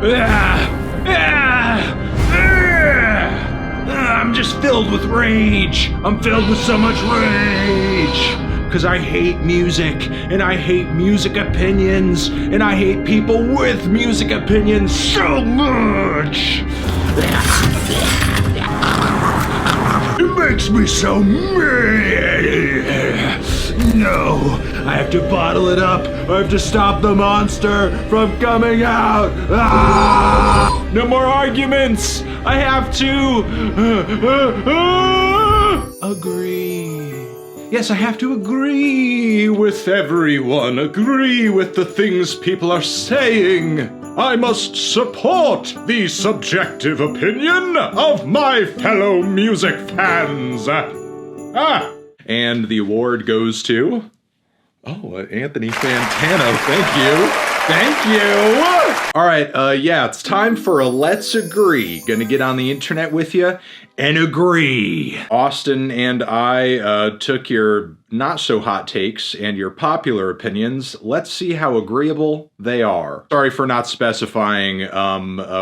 I'm just filled with rage. I'm filled with so much rage. Because I hate music, and I hate music opinions, and I hate people with music opinions so much. It makes me so mad. No, I have to bottle it up. I have to stop the monster from coming out. Ah! No more arguments. I have to agree. Yes, I have to agree with everyone. Agree with the things people are saying. I must support the subjective opinion of my fellow music fans. And the award goes to... Anthony Fantano. Thank you. Thank you. All right, yeah, it's time for a Let's Agree. Gonna get on the internet with you and agree. Austin and I took your not so hot takes and your popular opinions. Let's see how agreeable they are. Sorry for not specifying.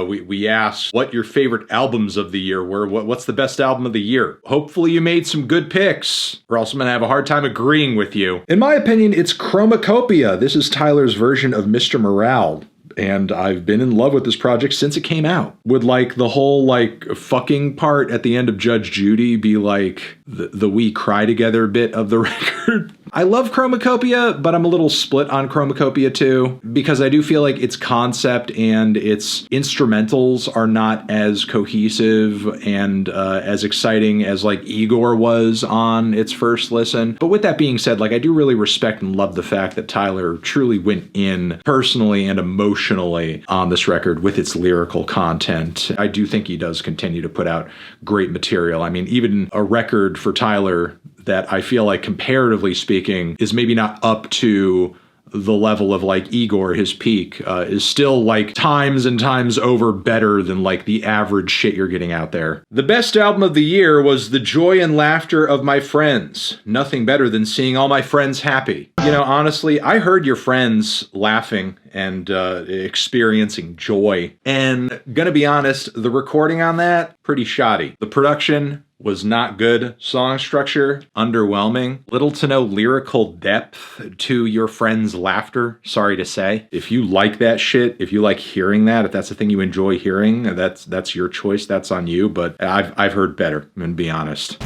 We asked what your favorite albums of the year were. What's the best album of the year? Hopefully you made some good picks, or else I'm gonna have a hard time agreeing with you. In my opinion, it's Chromakopia. This is Tyler's version of Mr. Morale. And I've been in love with this project since it came out. Would like the whole like fucking part at the end of Judge Judy be like the we cry together bit of the record? I love Chromakopia, but I'm a little split on Chromakopia too, because I do feel like its concept and its instrumentals are not as cohesive and as exciting as like Igor was on its first listen. But with that being said, like I do really respect and love the fact that Tyler truly went in personally and emotionally on this record with its lyrical content. I do think he does continue to put out great material. I mean, even a record for Tyler that I feel like, comparatively speaking, is maybe not up to the level of like Igor, his peak, is still like times and times over better than like the average shit you're getting out there. The best album of the year was The Joy and Laughter of My Friends. Nothing better than seeing all my friends happy. You know, honestly, I heard your friends laughing and experiencing joy. And gonna be honest, the recording on that, pretty shoddy. The production was not good. Song structure, underwhelming. Little to no lyrical depth to your friend's laughter, sorry to say. If you like that shit, if you like hearing that, if that's the thing you enjoy hearing, that's your choice, that's on you, but I've heard better, I'm gonna be honest.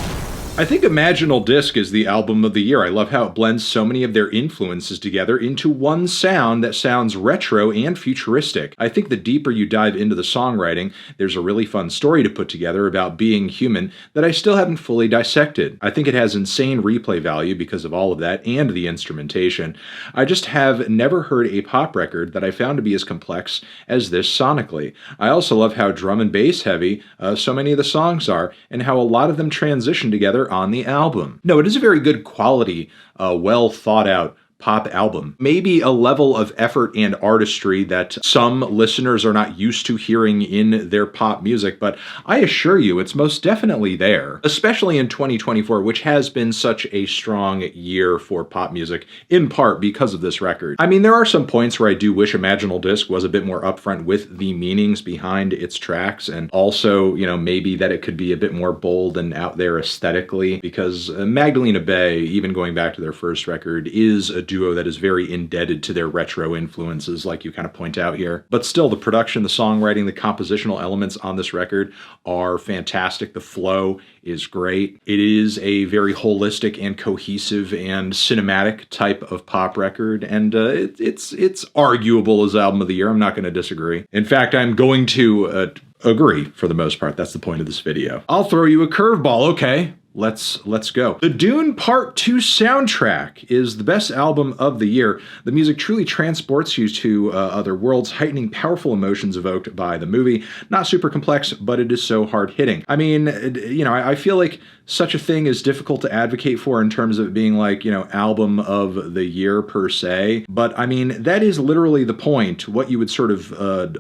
I think Imaginal Disc is the album of the year. I love how it blends so many of their influences together into one sound that sounds retro and futuristic. I think the deeper you dive into the songwriting, there's a really fun story to put together about being human that I still haven't fully dissected. I think it has insane replay value because of all of that and the instrumentation. I just have never heard a pop record that I found to be as complex as this sonically. I also love how drum and bass heavy so many of the songs are, and how a lot of them transition together on the album. No, it is a very good quality, well thought out pop album. Maybe a level of effort and artistry that some listeners are not used to hearing in their pop music, but I assure you it's most definitely there, especially in 2024, which has been such a strong year for pop music, in part because of this record. I mean, there are some points where I do wish Imaginal Disc was a bit more upfront with the meanings behind its tracks, and also, you know, maybe that it could be a bit more bold and out there aesthetically, because Magdalena Bay, even going back to their first record, is a duo that is very indebted to their retro influences, like you kind of point out here. But still, the production, the songwriting, the compositional elements on this record are fantastic. The flow is great. It is a very holistic and cohesive and cinematic type of pop record, and it's arguable as album of the year. I'm not going to disagree. In fact, I'm going to agree for the most part. That's the point of this video. I'll throw you a curveball, okay? Let's go. The Dune Part 2 soundtrack is the best album of the year. The music truly transports you to other worlds, heightening powerful emotions evoked by the movie. Not super complex, but it is so hard-hitting. I mean, you know, I feel like such a thing is difficult to advocate for in terms of it being like, you know, album of the year per se. But I mean, that is literally the point, what you would sort of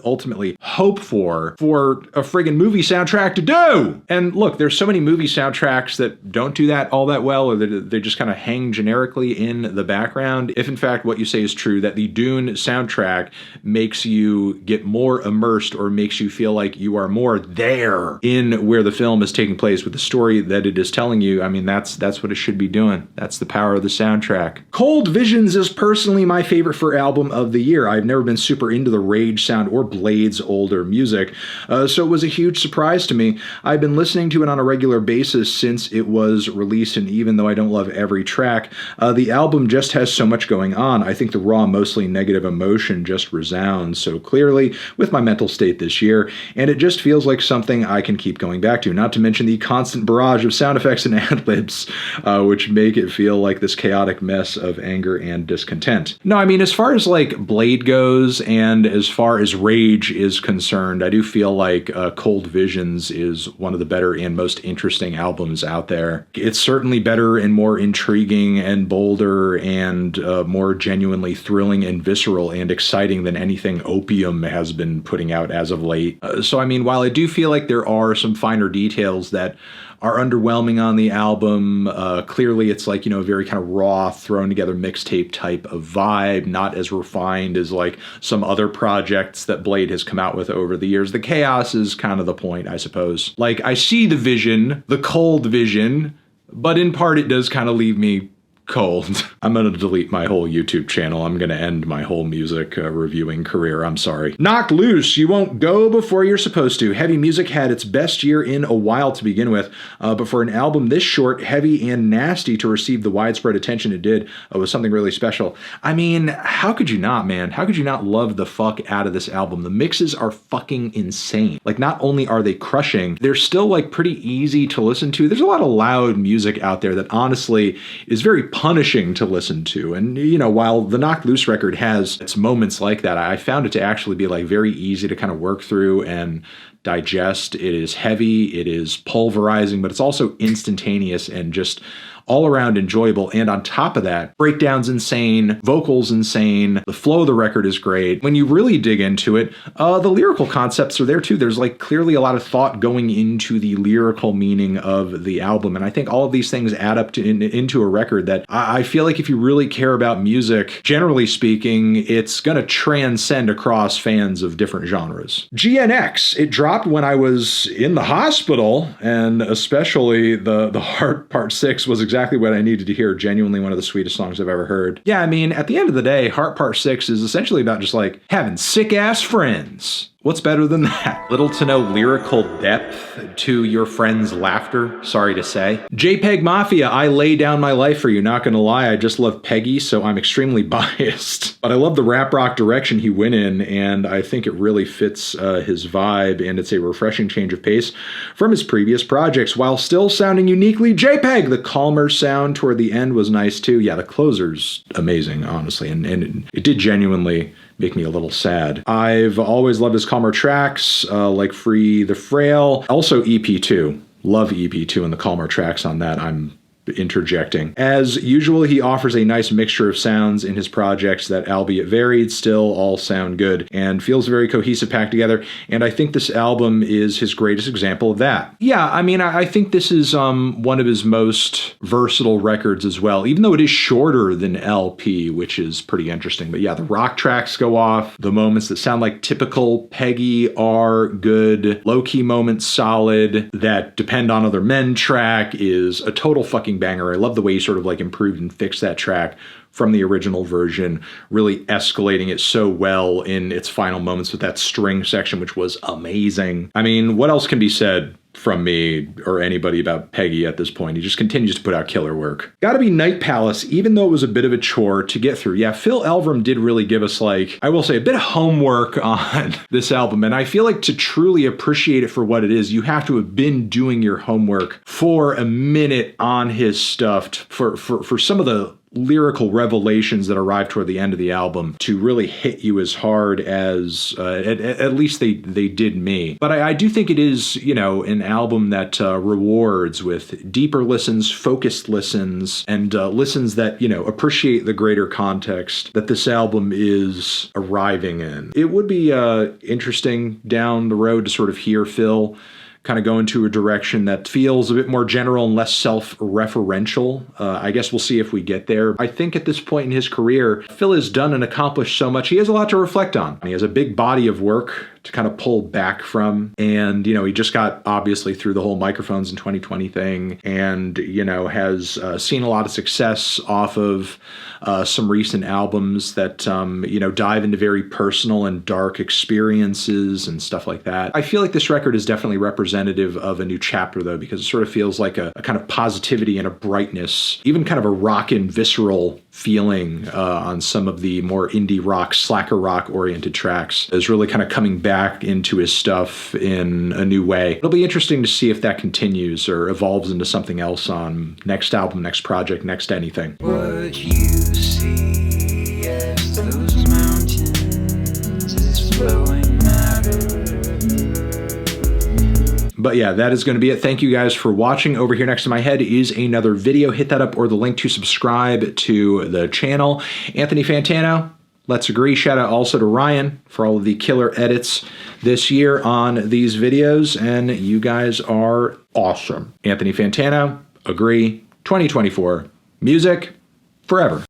ultimately hope for a friggin' movie soundtrack to do. And look, there's so many movie soundtracks that don't do that all that well, or that they just kind of hang generically in the background. If in fact what you say is true, that the Dune soundtrack makes you get more immersed or makes you feel like you are more there in where the film is taking place with the story that it is telling you, I mean, that's what it should be doing. That's the power of the soundtrack. Cold Visions is personally my favorite for album of the year. I've never been super into the Rage sound or Blade's older music, so it was a huge surprise to me. I've been listening to it on a regular basis since it was released, and even though I don't love every track, the album just has so much going on. I think the raw, mostly negative emotion just resounds so clearly with my mental state this year, and it just feels like something I can keep going back to, not to mention the constant barrage of sound effects and ad-libs, which make it feel like this chaotic mess of anger and discontent. No, I mean, as far as like Blade goes, and as far as Rage is concerned, I do feel like Cold Visions is one of the better and most interesting albums out there. It's certainly better and more intriguing and bolder and more genuinely thrilling and visceral and exciting than anything Opium has been putting out as of late. So I mean, while I do feel like there are some finer details that are underwhelming on the album, clearly it's like, you know, a very kind of raw, thrown together mixtape type of vibe, not as refined as like some other projects that Blade has come out with over the years. The chaos is kind of the point, I suppose. Like, I see the vision, the cold vision, but in part it does kind of leave me cold. I'm gonna delete my whole YouTube channel. I'm gonna end my whole music reviewing career. I'm sorry. Knock loose. You won't go before you're supposed to. Heavy music had its best year in a while to begin with, but for an album this short, heavy, and nasty to receive the widespread attention it did was something really special. I mean, how could you not, man? How could you not love the fuck out of this album? The mixes are fucking insane. Like, not only are they crushing, they're still like pretty easy to listen to. There's a lot of loud music out there that honestly is very punishing to listen to. And, you know, while the Knock Loose record has its moments like that, I found it to actually be like very easy to kind of work through and digest. It is heavy, it is pulverizing, but it's also instantaneous and just all around enjoyable. And on top of that, breakdowns insane, vocals insane, the flow of the record is great. When you really dig into it, the lyrical concepts are there too. There's like clearly a lot of thought going into the lyrical meaning of the album. And I think all of these things add up to into a record that I feel like if you really care about music, generally speaking, it's going to transcend across fans of different genres. GNX, it dropped when I was in the hospital, and especially the Heart Part 6 was exactly what I needed to hear. Genuinely one of the sweetest songs I've ever heard. Yeah, I mean, at the end of the day, Heart Part 6 is essentially about just like having sick-ass friends. What's better than that? Little to no lyrical depth to your friend's laughter, sorry to say. JPEGMAFIA, I lay down my life for you, not gonna lie, I just love Peggy, so I'm extremely biased. But I love the rap rock direction he went in, and I think it really fits his vibe, and it's a refreshing change of pace from his previous projects, while still sounding uniquely JPEG. The calmer sound toward the end was nice too. Yeah, the closer's amazing, honestly, and it did genuinely make me a little sad. I've always loved his calmer tracks, like Free the Frail. Also EP2. Love EP2 and the calmer tracks on that. I'm interjecting. As usual, he offers a nice mixture of sounds in his projects that, albeit varied, still all sound good and feels very cohesive, packed together. And I think this album is his greatest example of that. Yeah, I mean, I think this is one of his most versatile records as well, even though it is shorter than LP, which is pretty interesting. But yeah, the rock tracks go off. The moments that sound like typical Peggy are good. Low-key moments solid. That Depend on Other Men track is a total fucking banger. I love the way he sort of like improved and fixed that track from the original version, really escalating it so well in its final moments with that string section, which was amazing. I mean, what else can be said from me or anybody about Peggy at this point? He just continues to put out killer work. Gotta be Night Palace, even though it was a bit of a chore to get through. Yeah, Phil Elverum did really give us, like, I will say, a bit of homework on this album, and I feel like to truly appreciate it for what it is, you have to have been doing your homework for a minute on his stuff for some of the lyrical revelations that arrive toward the end of the album to really hit you as hard as at least they did me. But I do think it is, you know, an album that rewards with deeper listens, focused listens, and listens that, you know, appreciate the greater context that this album is arriving in. It would be interesting down the road to sort of hear Phil kind of go into a direction that feels a bit more general and less self-referential. I guess we'll see if we get there. I think at this point in his career, Phil has done and accomplished so much. He has a lot to reflect on. He has a big body of work to kind of pull back from. And, he just got obviously through the whole microphones in 2020 thing and, has seen a lot of success off of some recent albums that, dive into very personal and dark experiences and stuff like that. I feel like this record is definitely representative of a new chapter, though, because it sort of feels like a kind of positivity and a brightness, even kind of a rockin' visceral feeling on some of the more indie rock, slacker rock oriented tracks is really kind of coming back into his stuff in a new way. It'll be interesting to see if that continues or evolves into something else on next album, next project, next anything. What you see as those mountains is flowing matter. But yeah, that is going to be it. Thank you guys for watching. Over here next to my head is another video. Hit that up or the link to subscribe to the channel. Anthony Fantano, let's agree. Shout out also to Ryan for all of the killer edits this year on these videos. And you guys are awesome. Anthony Fantano, agree. 2024. Music forever.